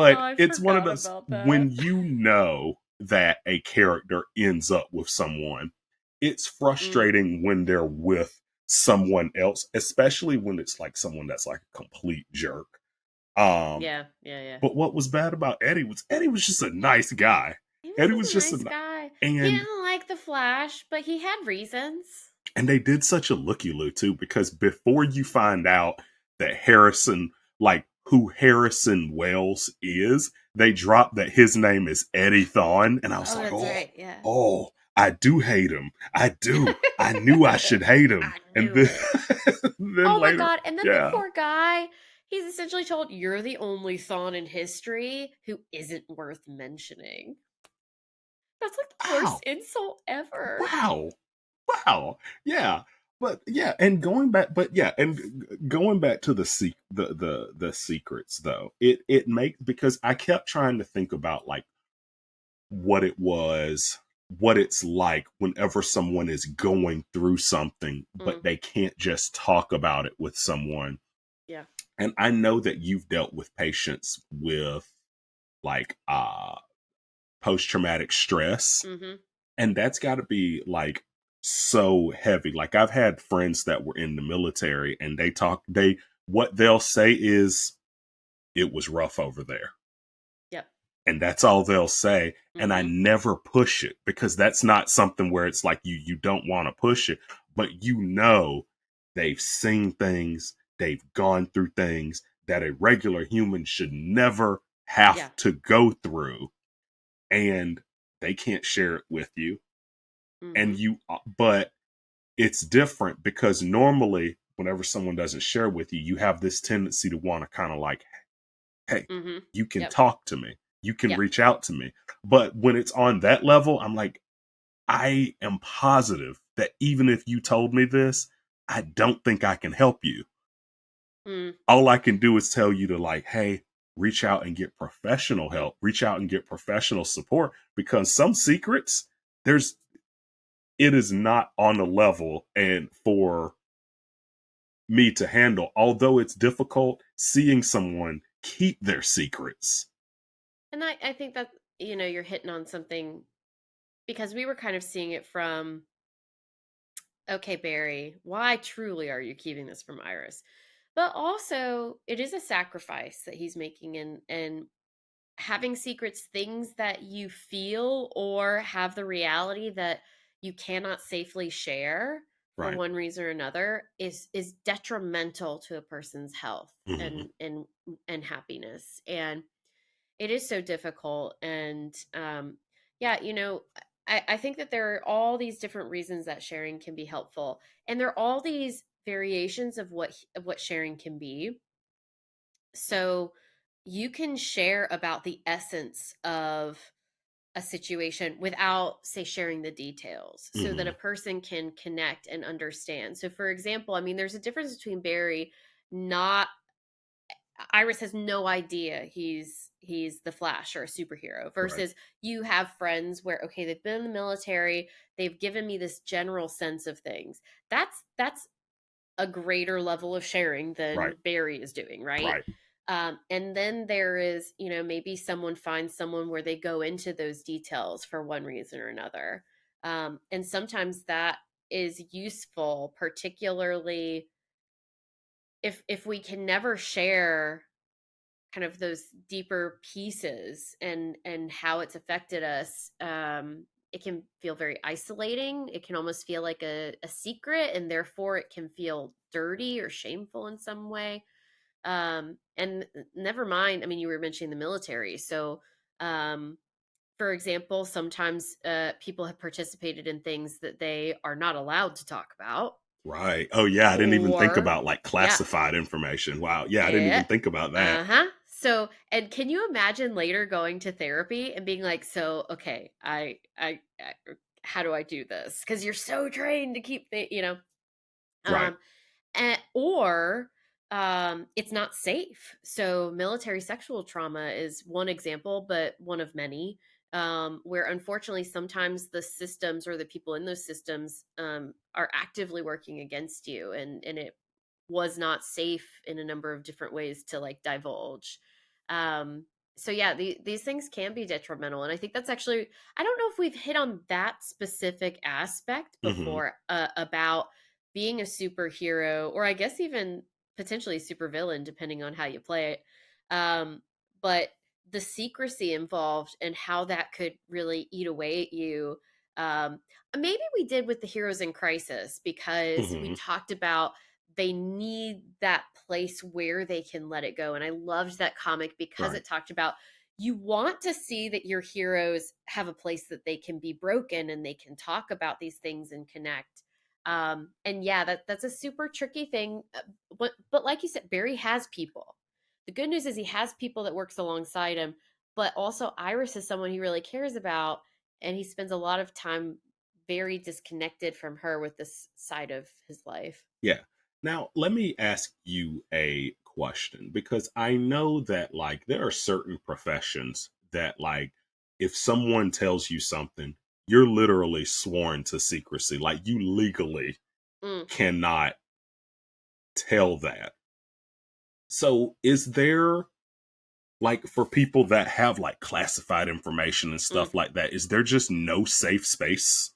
Oh, But I it's one of forgot those, about that. when you know that a character ends up with someone, it's Mm, frustrating when they're with someone else, especially when it's like someone that's like a complete jerk. Um, yeah, yeah, yeah. but what was bad about Eddie was just a nice guy. He was Eddie just was a just nice a guy. He and didn't like the Flash, but he had reasons. and they did such a looky loo too, because before you find out that Harrison, like who Harrison Wells is, they drop that his name is Eddie Thawne, and I was Oh, like, that's right. Yeah. oh, I do hate him. I do. I knew I should hate him, I and knew then it. then Oh my later, God. And then the yeah. poor guy, he's essentially told, you're the only Thawne in history who isn't worth mentioning. That's like the worst Wow, insult ever. wow, wow, yeah. But yeah, and going back, but yeah, and going back to the secrets though, it makes, because I kept trying to think about like what it was, what it's like whenever someone is going through something, but Mm, they can't just talk about it with someone. yeah. And I know that you've dealt with patients with like post traumatic stress, Mm-hmm. and that's got to be like so heavy. Like I've had friends that were in the military, and they what they'll say is, it was rough over there, Yep. and that's all they'll say. And I Mm-hmm. never push it, because that's not something where it's like you don't want to push it, but you know, they've seen things, they've gone through things that a regular human should never have Yeah. to go through, and they can't share it with you. And Mm-hmm. but it's different, because normally whenever someone doesn't share with you, you have this tendency to want to kind of like, hey, Mm-hmm. you can Yep. talk to me, you can Yep. reach out to me. But when it's on that level, I'm like, I am positive that even if you told me this, I don't think I can help you. Mm. All I can do is tell you to like, hey, reach out and get professional help, reach out and get professional support, because some secrets, there's it is not on the level and for me to handle. Although it's difficult seeing someone keep their secrets. And I think that, you're hitting on something because we were kind of seeing it from, okay, Barry, why truly are you keeping this from Iris? But also, it is a sacrifice that he's making, and having secrets, things that you feel or have the reality that you cannot safely share for Right. one reason or another is detrimental to a person's health Mm-hmm. and happiness. And it is so difficult. And yeah, I think that there are all these different reasons that sharing can be helpful, and there are all these variations of what sharing can be. So you can share about the essence of a situation without, say, sharing the details, so that a Mm-hmm. person can connect and understand. So for example, I mean, there's a difference between Barry not Iris has no idea he's the Flash or a superhero, Right. versus you have friends where, okay, they've been in the military, they've given me this general sense of things. That's a greater level of sharing Right. than Barry is doing, right? Right. And then there is, maybe someone finds someone where they go into those details for one reason or another. And sometimes that is useful, particularly if we can never share kind of those deeper pieces and how it's affected us. It can feel very isolating. It can almost feel like a secret, and therefore it can feel dirty or shameful in some way. And never mind, I mean, you were mentioning the military. So um for example, sometimes people have participated in things that they are not allowed to talk about. Right. Oh yeah, I didn't even think Or about like yeah. classified information. Wow. Yeah, I didn't Yeah. even think about that. Uh-huh. So, and can you imagine later going to therapy and being like, so, okay, how do I do this? Because you're so trained to keep Right. um, or it's not safe. So, military sexual trauma is one example, but one of many. where unfortunately sometimes the systems or the people in those systems are actively working against you, and it was not safe in a number of different ways to like divulge. um so yeah, these things can be detrimental, and I think that's actually, I don't know if we've hit on that specific aspect Hmm. before, about being a superhero, or I guess even potentially supervillain depending on how you play it. But the secrecy involved and how that could really eat away at you. um Maybe we did with the Heroes in Crisis, because we Hmm. talked about they need that place where they can let it go. And I loved that comic because Right. it talked about, you want to see that your heroes have a place that they can be broken and they can talk about these things and connect. And yeah, that's a super tricky thing. But like you said, Barry has people. The good news is he has people that works alongside him, but also Iris is someone he really cares about, and he spends a lot of time very disconnected from her with this side of his life. Yeah. Now, let me ask you a question because I know that like there are certain professions that like if someone tells you something, you're literally sworn to secrecy. Like you legally Mm, cannot tell that. So, is there like for people that have like classified information and mm. stuff like that, is there just no safe space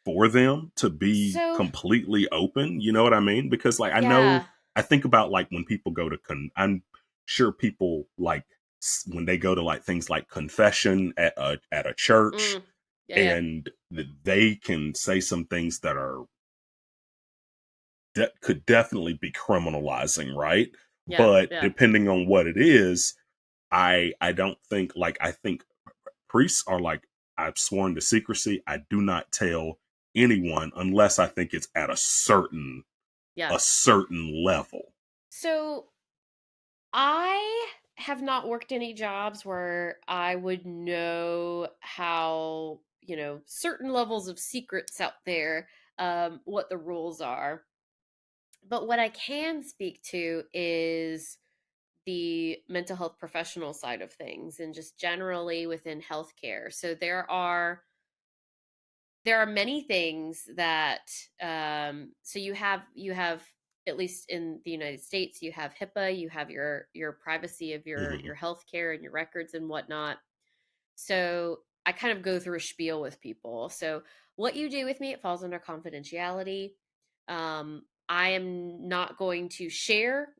for them to be So completely open? You know what I mean? Because like I know yeah. I think about like when people go to I'm sure people like when they go to like things like confession at a church Mm, yeah, yeah, and they can say some things that are that could definitely be criminalizing, right? yeah, But yeah. depending on what it is, I don't think like I think priests are like I've sworn to secrecy. I do not tell anyone unless I think it's at Yeah. a certain level. So I have not worked any jobs where I would know how, certain levels of secrets out there, what the rules are. But what I can speak to is the mental health professional side of things and just generally within healthcare. So there are many things that, so you have, at least in the United States, you have HIPAA, you have your privacy of your Hmm. your healthcare and your records and whatnot. So I kind of go through a spiel with people. So what you do with me, it falls under confidentiality. I am not going to share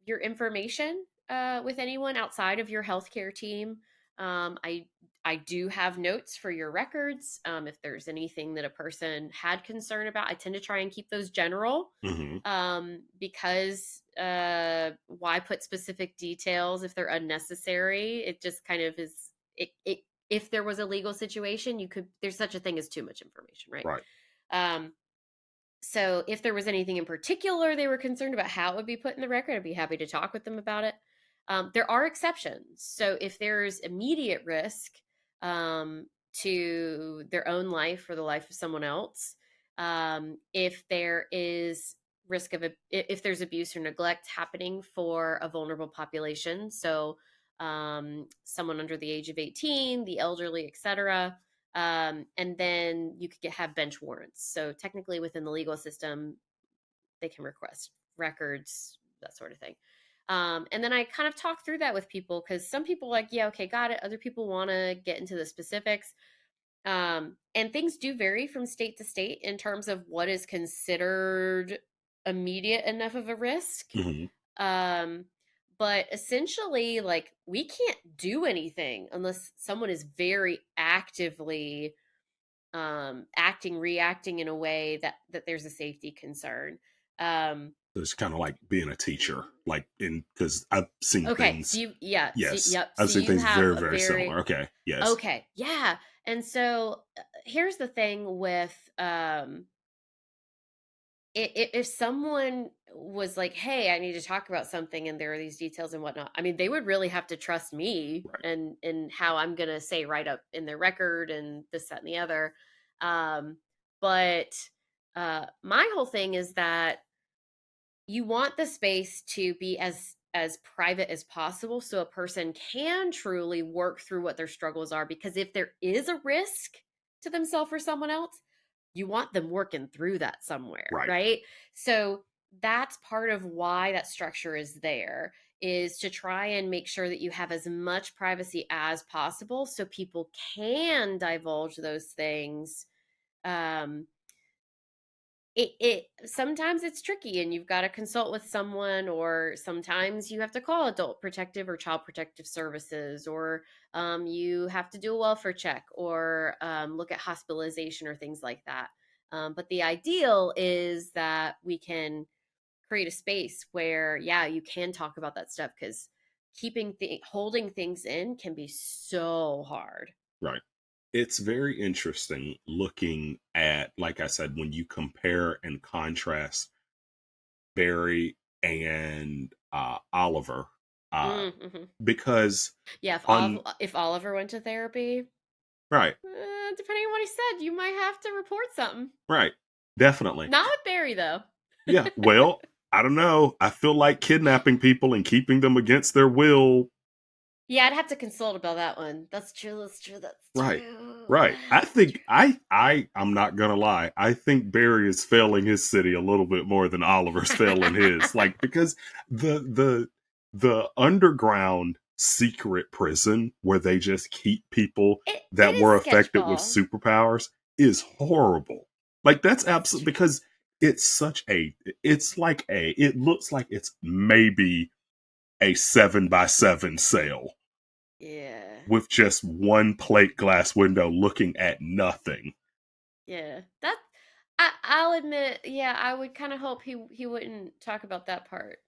your information with anyone outside of your healthcare team. I do have notes for your records. If there's anything that a person had concern about, I tend to try and keep those general, Hmm. because why put specific details if they're unnecessary? It just kind of is. It if there was a legal situation, there's such a thing as too much information, right? Right. Um, so if there was anything in particular they were concerned about how it would be put in the record, I'd be happy to talk with them about it. There are exceptions. So if there's immediate risk, to their own life or the life of someone else, if there is risk of if there's abuse or neglect happening for a vulnerable population, so someone under the age of 18, the elderly, etc., and then you could have bench warrants. So technically, within the legal system, they can request records, that sort of thing. And then I kind of talk through that with people, because some people are like, yeah, okay, got it. Other people want to get into the specifics. And things do vary from state to state in terms of what is considered immediate enough of a risk. Hmm. Um, but essentially, like, we can't do anything unless someone is very actively acting, reacting in a way that there's a safety concern. um It's kind of like being a teacher, like in because I've seen okay, so things. Yes, yep, I've so seen you things have very a very very, similar. Okay. Yes. okay, yeah. And so here's the thing with, if someone was like, hey, I need to talk about something and there are these details and whatnot, I mean, they would really have to trust me Right. and how I'm gonna say right up in their record and this, that, and the other. But my whole thing is that you want the space to be as as private as possible so a person can truly work through what their struggles are. Because if there is a risk to themselves or someone else, you want them working through that somewhere, Right. right? So that's part of why that structure is there, is to try and make sure that you have as much privacy as possible so people can divulge those things. um it sometimes it's tricky and you've got to consult with someone, or sometimes you have to call adult protective or child protective services, or you have to do a welfare check, or look at hospitalization or things like that. But the ideal is that we can create a space where, yeah, you can talk about that stuff, because holding things in can be so hard. Right. It's very interesting looking at, like I said, when you compare and contrast Barry and Oliver, Mm-hmm. because Yeah, on if Oliver went to therapy, right, depending on what he said, you might have to report something. right, definitely, Not with Barry, though. yeah. Well, I don't know. I feel like kidnapping people and keeping them against their will. Yeah, I'd have to consult about that one. That's true. That's true. That's Right. true. Right. I That's think true. I'm not gonna lie. I think Barry is failing his city a little bit more than Oliver's failing his. Like, because the underground secret prison where they just keep people It that were is affected with sketchball. superpowers is horrible. Like, that's That's absolutely, true. because it looks like it's maybe a 7x7 cell Yeah. with just one plate glass window looking at nothing. Yeah. I'll admit, yeah, I would kind of hope he wouldn't talk about that part.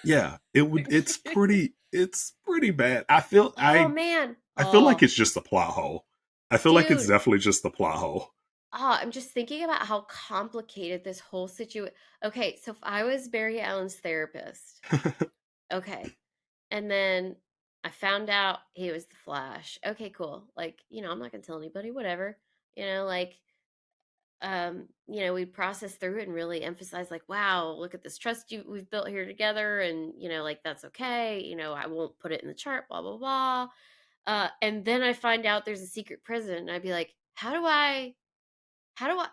Yeah, it would. It's pretty bad. I feel Oh I man. I feel like Oh, it's just a plot hole. I feel like it's dude. definitely just a plot hole. I'm just thinking about how complicated this whole situation. Okay, so if I was Barry Allen's therapist, okay, and then I found out he was the Flash. Okay, cool. Like, I'm not gonna tell anybody, whatever. Like, we process through it and really emphasize, like, wow, look at this trust we've built here together, and like, that's okay. I won't put it in the chart, blah blah blah. And then I find out there's a secret prison, and I'd be like, how do I, how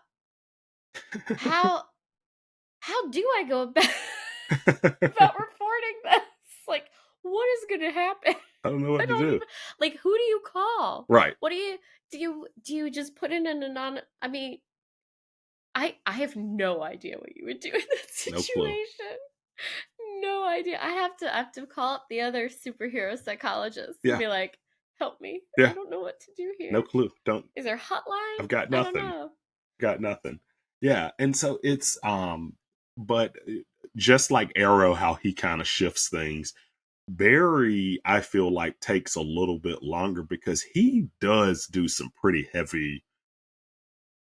how do I go about about reporting this? Like, what is going to happen? I don't know I what to don't do. even, like, who do you call? Right. What do you just put in an I mean, I have no idea what you would do in that No clue. situation. No idea. I have to call up the other superhero psychologist and Yeah. be like, "Help me. I Yeah. don't know what to do No here. clue. Don't. Is there a hotline? I've got I don't nothing. know." Got nothing. Yeah, and so it's but just like Arrow, how he kind of shifts things. Barry, I feel like, takes a little bit longer because he does do some pretty heavy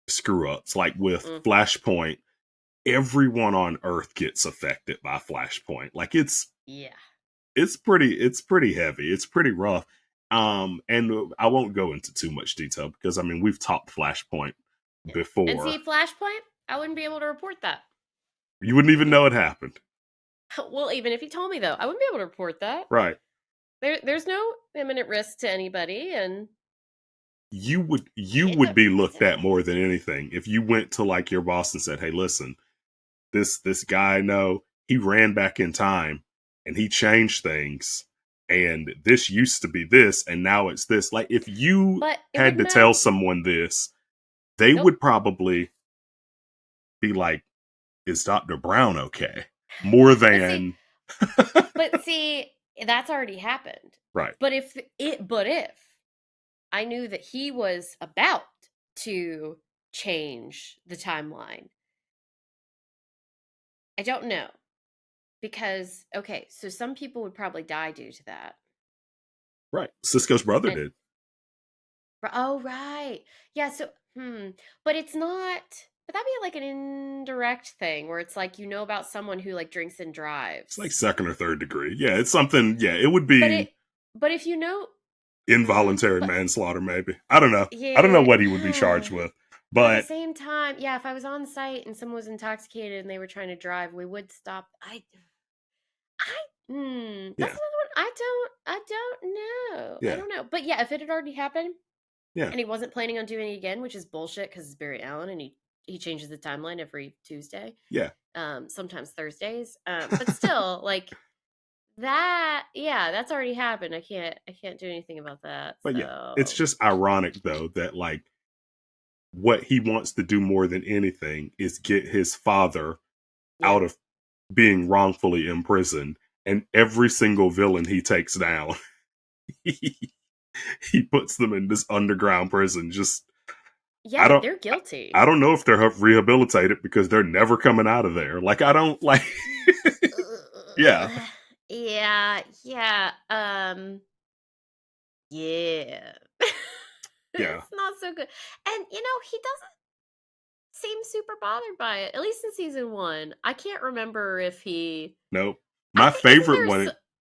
screw ups. Like with Mm, Flashpoint, everyone on Earth gets affected by Flashpoint. Like yeah. it's pretty heavy. It's pretty rough. And I won't go into too much detail because I mean we've talked Flashpoint Yeah. And before. see, Flashpoint, I wouldn't be able to report that. You wouldn't even know it happened. Well, even if he told me, though, I wouldn't be able to report that. Right. There's no imminent risk to anybody, and You would be looked at more than anything if you went to like your boss and said, "Hey, listen, this guy I know, he ran back in time and he changed things and this used to be this and now it's this." Like if you but it had would to not. tell someone this, they Nope. would probably be like, "Is Dr. Brown okay?" More But see, than but see, that's already happened. right. But if I knew that he was about to change the timeline, I don't know, because okay, so some people would probably die due to that. Right. Cisco's brother And did. oh right, yeah. So but it's not. But that'd be like an indirect thing where it's like about someone who like drinks and It's like drives. second or third degree. Yeah, it's something. Yeah, it would But be it, but if you know, involuntary but manslaughter, maybe. I don't know. I don't know yeah, what he would be charged with. but at the But same time, yeah, if I was on site and someone was intoxicated and they were trying to drive, we would stop. That's Yeah, another one. I don't know. I yeah, don't know. But yeah, if it had already happened yeah, and he wasn't planning on doing it again, which is bullshit because it's Barry Allen and he changes the timeline every Tuesday, yeah. sometimes Thursdays. But still, like that, yeah, that's already happened. I can't do anything about that. But yeah, it's So just ironic though that like what he wants to do more than anything is get his father yeah. out of being wrongfully imprisoned, and every single villain he takes down, he puts them in this underground prison. Just I Yeah, don't they're I guilty. don't know if they're rehabilitated because they're never coming out of there. Like I don't like yeah, Yeah, yeah. Yeah. yeah. It's not so good. And he doesn't seem super bothered by it. At least in season 1. I can't remember if he Nope. I My think isn't favorite there one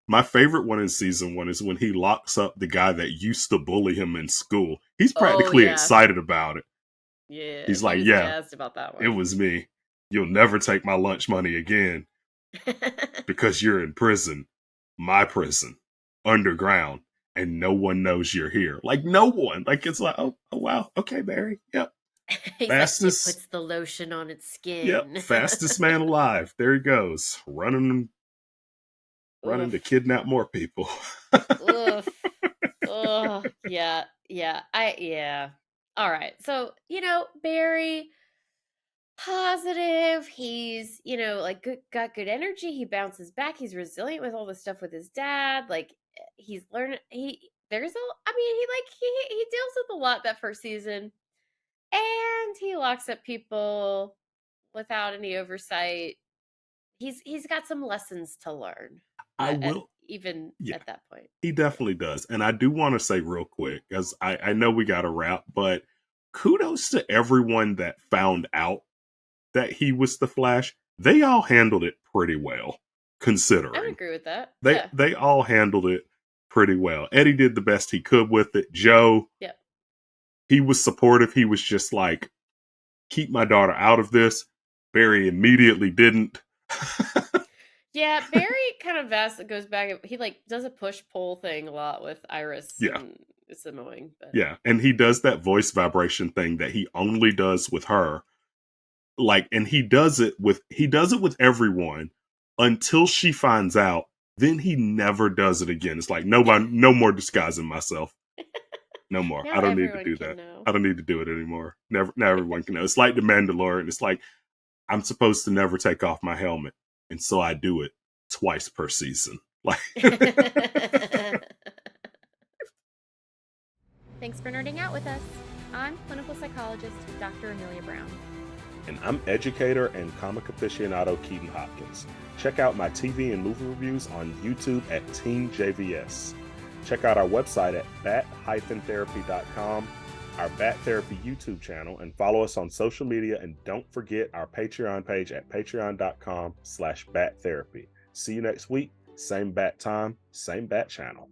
my favorite one in season 1 is when he locks up the guy that used to bully him in school. He's Oh practically yeah. excited about it. Yeah, He's he like, was "Yeah, jazzed about that it one. was me. You'll never take my lunch money again because you're in prison, my prison, underground, and no one knows you're here." Like no one. Like it's like, oh wow, okay, Barry. Yep, He's like, it fastest. puts the lotion on its Yep, skin. fastest man alive. There he goes, running to Oof. kidnap more people. Oof. Oh, yeah, yeah. Yeah. All right. So, Barry, positive. He's, like got good energy. He bounces back. He's resilient with all the stuff with his dad. Like he's learning there's a I mean, he deals with a lot that first season, and he locks up people without any oversight. He's got some lessons to learn I at will. even Yeah, at that point. he definitely does. And I do want to say real quick, because I know we got to wrap, but kudos to everyone that found out that he was the Flash. They all handled it pretty well, I would considering. agree with that. They Yeah. they all handled it pretty well. Eddie did the best he could with it. Joe, Yeah. he was supportive. He was just like, keep my daughter out of this. Barry immediately didn't. Yeah, Barry kind of goes back. He like does a push pull thing a lot with Iris, Yeah. and it's annoying. But Yeah. And he does that voice vibration thing that he only does with her. Like, and he does it with everyone until she finds out. Then he never does it again. It's like nobody, no more disguising myself. No more. now I don't need to everyone do can that. know. I don't need to do it anymore. Never. Now everyone can know. It's like the Mandalorian. It's like I'm supposed to never take off my helmet, and so I do it twice per season. Like, Thanks for nerding out with us. I'm clinical psychologist Dr. Amelia Brown. and I'm educator and comic aficionado Keaton Hopkins. Check out my TV and movie reviews on YouTube at Team JVS. Check out our website at bat-therapy.com, our Bat Therapy YouTube channel, and follow us on social media. And don't forget our Patreon page at patreon.com/battherapy. See you next week. Same bat time, same bat channel.